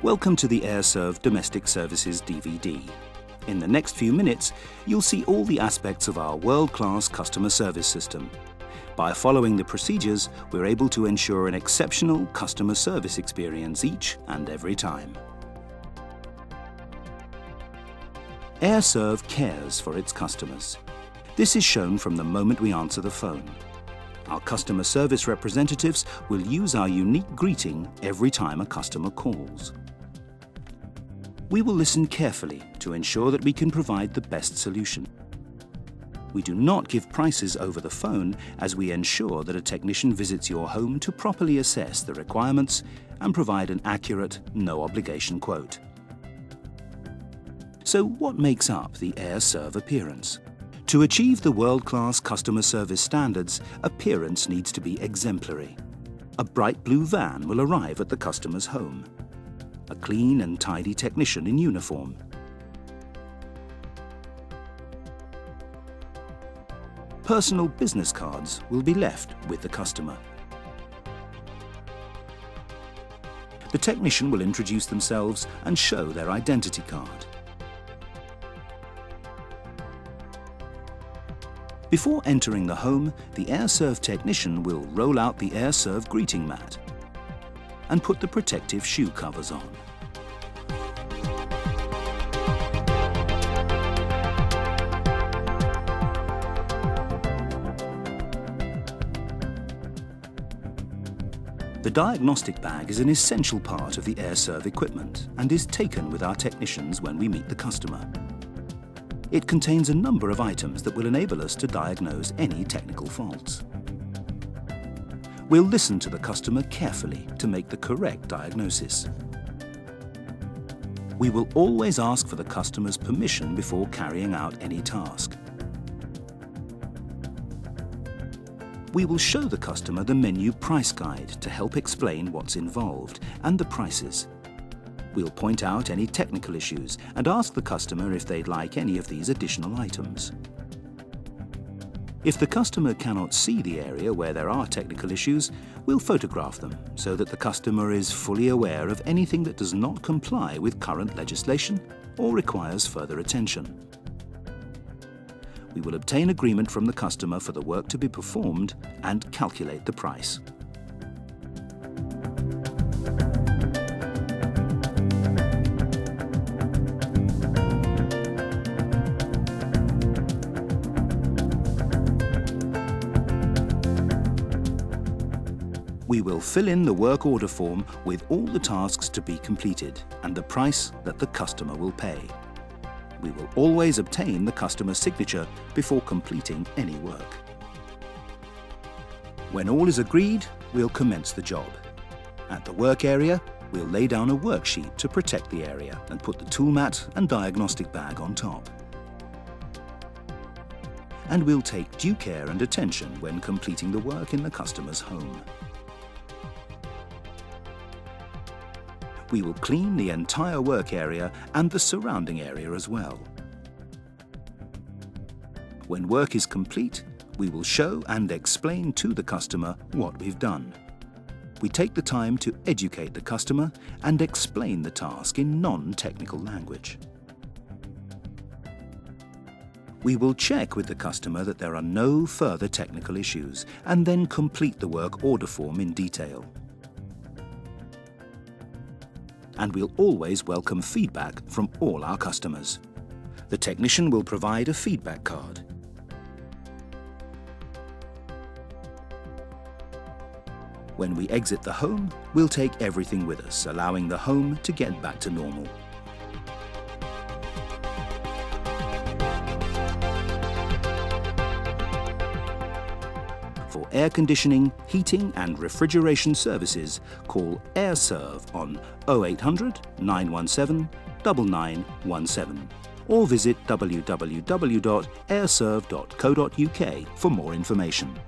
Welcome to the Aire Serv Domestic Services DVD. In the next few minutes, you'll see all the aspects of our world-class customer service system. By following the procedures, we're able to ensure an exceptional customer service experience each and every time. Aire Serv cares for its customers. This is shown from the moment we answer the phone. Our customer service representatives will use our unique greeting every time a customer calls. We will listen carefully to ensure that we can provide the best solution. We do not give prices over the phone, as we ensure that a technician visits your home to properly assess the requirements and provide an accurate, no-obligation quote. So what makes up the Aire Serv appearance? To achieve the world-class customer service standards, appearance needs to be exemplary. A bright blue van will arrive at the customer's home. A clean and tidy technician in uniform. Personal business cards will be left with the customer. The technician will introduce themselves and show their identity card. Before entering the home, the Aire Serv technician will roll out the Aire Serv greeting mat and put the protective shoe covers on. The diagnostic bag is an essential part of the Aire Serv equipment and is taken with our technicians when we meet the customer. It contains a number of items that will enable us to diagnose any technical faults. We'll listen to the customer carefully to make the correct diagnosis. We will always ask for the customer's permission before carrying out any task. We will show the customer the menu price guide to help explain what's involved and the prices. We'll point out any technical issues and ask the customer if they'd like any of these additional items. If the customer cannot see the area where there are technical issues, we'll photograph them so that the customer is fully aware of anything that does not comply with current legislation or requires further attention. We will obtain agreement from the customer for the work to be performed and calculate the price. We will fill in the work order form with all the tasks to be completed and the price that the customer will pay. We will always obtain the customer's signature before completing any work. When all is agreed, we'll commence the job. At the work area, we'll lay down a worksheet to protect the area and put the tool mat and diagnostic bag on top. And we'll take due care and attention when completing the work in the customer's home. We will clean the entire work area and the surrounding area as well. When work is complete, we will show and explain to the customer what we've done. We take the time to educate the customer and explain the task in non-technical language. We will check with the customer that there are no further technical issues and then complete the work order form in detail. And we'll always welcome feedback from all our customers. The technician will provide a feedback card. When we exit the home, we'll take everything with us, allowing the home to get back to normal. For air conditioning, heating and refrigeration services, call Aire Serv on 0800 917 9917 or visit www.aireserv.co.uk for more information.